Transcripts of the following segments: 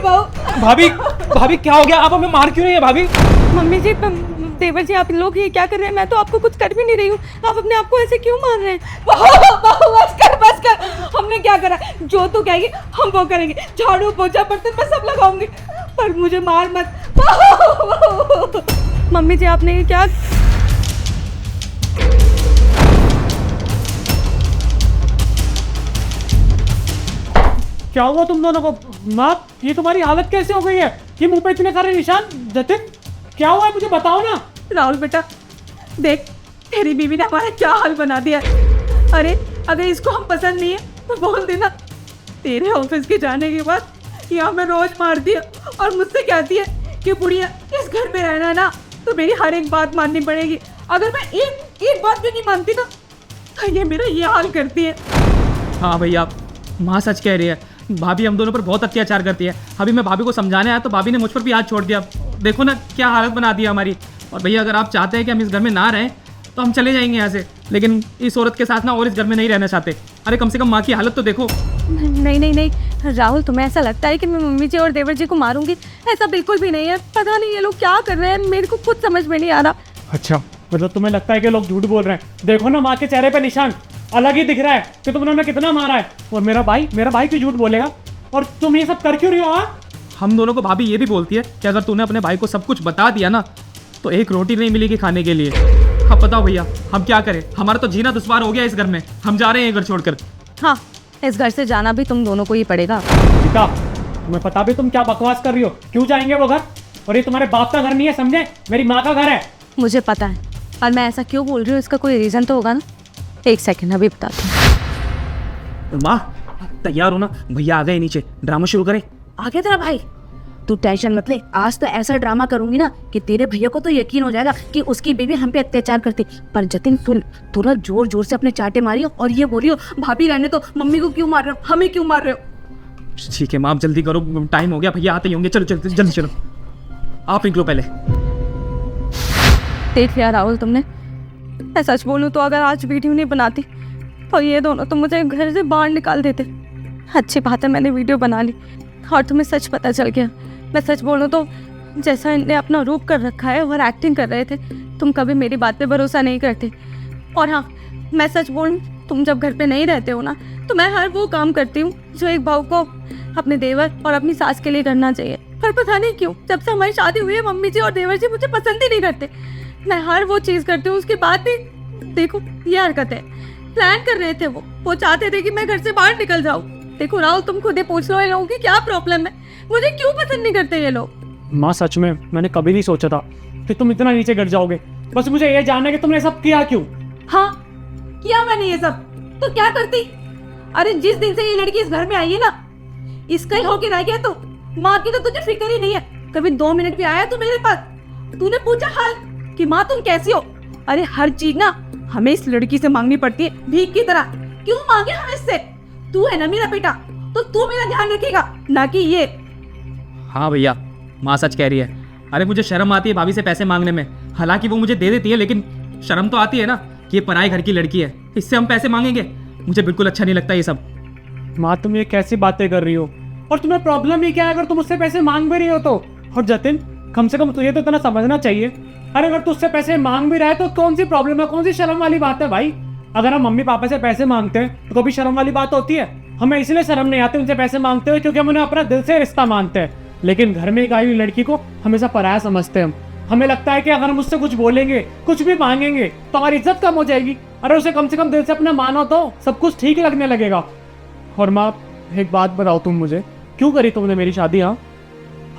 बहू। भाभी भाभी क्या हो गया? आप हमें मार क्यों रही है भाभी? मम्मी जी, देवर जी, आप लोग ये क्या कर रहे हैं? मैं तो आपको कुछ कर भी नहीं रही हूँ, आप अपने आप को ऐसे क्यों मार रहे हैं? बहू बस कर। हमने क्या करा? जो तू कहेगी हम वो करेंगे। झाड़ू पोछा बर्तन मैं सब लगाऊंगी, पर मुझे मार मत। बहू। मम्मी जी, आपने ये क्या? क्या हुआ तुम दोनों को? माँ, ये तुम्हारी हालत कैसे हो गई है? ये मुंह पे इतने सारे निशान। जतिन, क्या हुआ है? मुझे बताओ ना। राहुल बेटा, देख तेरी बीवी ने हमारा क्या हाल बना दिया। अरे अगर इसको हम पसंद नहीं है तो बोल देना। तेरे ऑफिस के जाने के बाद यहाँ मैं रोज मार दिया और मुझसे कहती है कि बुढ़िया इस घर में रहना ना तो मेरी हर एक बात माननी पड़ेगी। अगर मैं एक बात भी नहीं मानती ना तो ये मेरा ये हाल करती है। हाँ भैया, माँ सच कह रही है। भाभी हम दोनों पर बहुत अत्याचार करती है। अभी मैं भाभी को समझाने आया तो भाभी ने मुझ पर भी हाथ छोड़ दिया। देखो ना क्या हालत बना दी हमारी। और भैया अगर आप चाहते हैं कि हम इस घर में ना रहें तो हम चले जाएंगे यहाँ से, लेकिन इस औरत के साथ ना और इस घर में नहीं रहना चाहते। अरे कम से कम माँ की हालत तो देखो। नहीं राहुल, तुम्हें ऐसा लगता है कि मैं मम्मी जी और देवर जी को मारूंगी? ऐसा बिल्कुल भी नहीं है। पता नहीं ये लोग क्या कर रहे हैं, मेरे को खुद समझ में नहीं आ रहा। अच्छा, मतलब तुम्हें लगता है कि लोग झूठ बोल रहे हैं? देखो ना, माँ के चेहरे पे निशान अलग ही दिख रहा है कि तुमने उन्हें कितना मारा है। और मेरा भाई क्यों झूठ बोलेगा? और तुम ये सब कर क्यों रही हो? हम दोनों को भाभी ये भी बोलती है कि अगर तूने अपने भाई को सब कुछ बता दिया ना तो एक रोटी नहीं मिलेगी खाने के लिए। अब बताओ भैया हम क्या करें? हमारा तो जीना दुश्वार हो गया इस घर में। हम जा रहे हैं ये घर छोड़कर। हाँ, इस घर से जाना भी तुम दोनों को ही पड़ेगा। गीता, तुम्हें पता भी तुम क्या बकवास कर रही हो? क्यों जाएंगे वो घर? और ये तुम्हारे बाप का घर नहीं है, समझे? मेरी माँ का घर है। मुझे पता है, और मैं ऐसा क्यों बोल रही हूँ इसका कोई रीज़न तो होगा ना। एक सेकंड, अभी बताती हूँ। माँ तैयार हो ना? भैया आ गए नीचे, ड्रामा शुरू करें। आ गया तेरा भाई? तू टेंशन मत ले, आज तो ऐसा ड्रामा करूंगी ना कि तेरे भैया को तो यकीन हो जाएगा कि उसकी बीवी हम पे अत्याचार करती। पर जतिन तू ना जोर जोर से अपने चाटे मारियो और ये बोलियो भाभी रहने तो मम्मी को क्यों मार रहे हो, हमें क्यों मार रहे हो? ठीक है माँ, आप जल्दी करो, टाइम हो गया, भैया आते ही होंगे। चलो चलो जल्दी चलो, आप निकलो पहले। देख लिया राहुल तुमने। मैं सच बोलूँ तो अगर आज वीडियो नहीं बनाती तो ये दोनों तो मुझे घर से बाहर निकाल देते। अच्छी बात है मैंने वीडियो बना ली और तुम्हें सच पता चल गया। मैं सच बोलूँ तो जैसा इनने अपना रूप कर रखा है और एक्टिंग कर रहे थे, तुम कभी मेरी बात पे भरोसा नहीं करते। और हाँ, मैं सच बोलूँ, तुम जब घर पे नहीं रहते हो ना तो मैं हर वो काम करती हूँ जो एक बहू को अपने देवर और अपनी सास के लिए करना चाहिए। पर पता नहीं क्यों जब से हमारी शादी हुई है मम्मी जी और देवर जी मुझे पसंद ही नहीं करते। मैं हर वो चीज़ करती हूँ, उसके बाद भी देखो ये हरकत है। प्लान कर रहे थे वो चाहते थे कि मैं घर से बाहर निकल जाऊँ। देखो राहुल, तुम खुद ही पूछ लो इन लोगों की क्या प्रॉब्लम है, मुझे क्यों पसंद नहीं करते ये लोग। माँ सच में मैंने कभी नहीं सोचा था कि तुम इतना नीचे गिर जाओगे। बस मुझे ये जानना है कि तुमने सब किया क्यों? हाँ, किया मैंने ये सब, तो क्या करती? अरे जिस दिन से ये लड़की इस घर में आई है ना, इसका ही होके रह गया। तो माँ की तो तुझे फिक्र ही नहीं है। कभी 2 मिनट भी आया तो मेरे पास तूने पूछा हाल कि माँ तुम कैसी हो? अरे हर चीज ना हमें इस लड़की से मांगनी पड़ती है भीख की तरह। क्यों मांगे हम इससे? तू है ना मेरा बेटा, तो तू मेरा ध्यान रखेगा, ना कि ये। हाँ भैया, माँ सच कह रही है। अरे मुझे शर्म आती है भाभी से पैसे मांगने में। हालांकि वो मुझे दे देती है, लेकिन शर्म तो आती है ना कि ये पराए घर की लड़की है, इससे हम पैसे मांगेंगे। मुझे बिल्कुल अच्छा नहीं लगता ये सब। माँ तुम ये कैसी बातें कर रही हो? और तुम्हें प्रॉब्लम ही क्या है अगर तुम उससे पैसे मांग भी रही हो तो? और जतिन, कम से कम तुझे तो इतना समझना चाहिए। अरे अगर तू उससे पैसे मांग भी रहा है तो कौन सी प्रॉब्लम है, कौन सी शर्म वाली बात है भाई? अगर हम मम्मी पापा से पैसे मांगते हैं तो कभी शर्म वाली बात होती है? हमें इसलिए शर्म नहीं आती उनसे पैसे मांगते हुए क्योंकि हम उन्हें अपना दिल से रिश्ता मानते हैं। लेकिन घर में एक आई हुई लड़की को हमेशा पराया समझते हैं। हमें लगता है कि अगर हम उससे कुछ बोलेंगे, कुछ भी मांगेंगे तो हमारी इज्जत कम हो जाएगी। अरे उसे कम से कम दिल से अपना मानो तो सब कुछ ठीक लगने लगेगा। और माँ एक बात बताओ, तुम मुझे क्यों करी तुमने मेरी शादी? हाँ,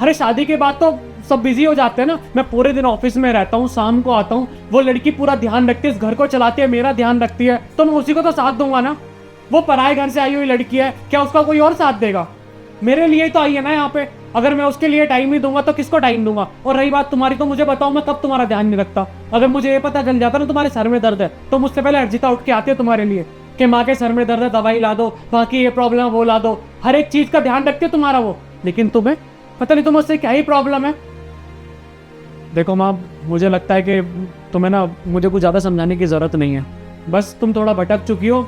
अरे शादी के बाद तो सब बिजी हो जाते हैं ना। मैं पूरे दिन ऑफिस में रहता हूँ, शाम को आता हूँ, वो लड़की पूरा ध्यान रखती है, इस घर को चलाती है, मेरा ध्यान रखती है, तो मैं उसी को तो साथ दूंगा ना। वो पराए घर से आई हुई लड़की है, क्या उसका कोई और साथ देगा? मेरे लिए तो आई है ना यहाँ पे। अगर मैं उसके लिए टाइम ही दूंगा तो किसको टाइम दूंगा? और रही बात तुम्हारी, तो मुझे बताओ मैं कब तुम्हारा ध्यान नहीं रखता? अगर मुझे ये पता चल जाता ना तुम्हारे सर में दर्द है तो मुझसे पहले अर्जिता उठ के आती है तुम्हारे लिए कि माँ के सर में दर्द है, दवाई ला दो, बाकी ये प्रॉब्लम है वो ला दो, हर एक चीज का ध्यान रखती है तुम्हारा वो। लेकिन तुम्हें पता नहीं तुम्हें उससे क्या ही प्रॉब्लम है। देखो माँ, मुझे लगता है कि तुम्हें ना मुझे कुछ ज़्यादा समझाने की ज़रूरत नहीं है। बस तुम थोड़ा भटक चुकी हो।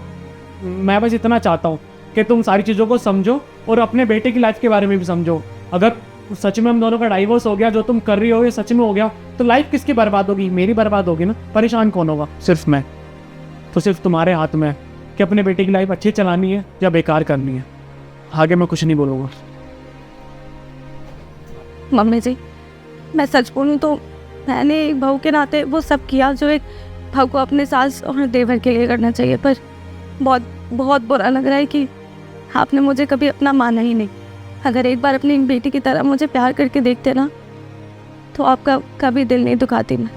मैं बस इतना चाहता हूँ कि तुम सारी चीज़ों को समझो और अपने बेटे की लाइफ के बारे में भी समझो। अगर सच में हम दोनों का डाइवोर्स हो गया, जो तुम कर रही हो ये सच में हो गया, तो लाइफ किसकी बर्बाद होगी? मेरी बर्बाद होगी ना। परेशान कौन होगा? सिर्फ मैं। तो सिर्फ तुम्हारे हाथ में है कि अपने बेटे की लाइफ अच्छी चलानी है या बेकार करनी है। आगे मैं कुछ नहीं बोलूँगा। मम्मी जी, मैं सच बोलूं तो मैंने एक बहू के नाते वो सब किया जो एक बहू को अपने सास और देवर के लिए करना चाहिए, पर बहुत बहुत बुरा लग रहा है कि आपने मुझे कभी अपना माना ही नहीं। अगर एक बार अपनी बेटी की तरह मुझे प्यार करके देखते ना, तो आपका कभी दिल नहीं दुखाती मैं।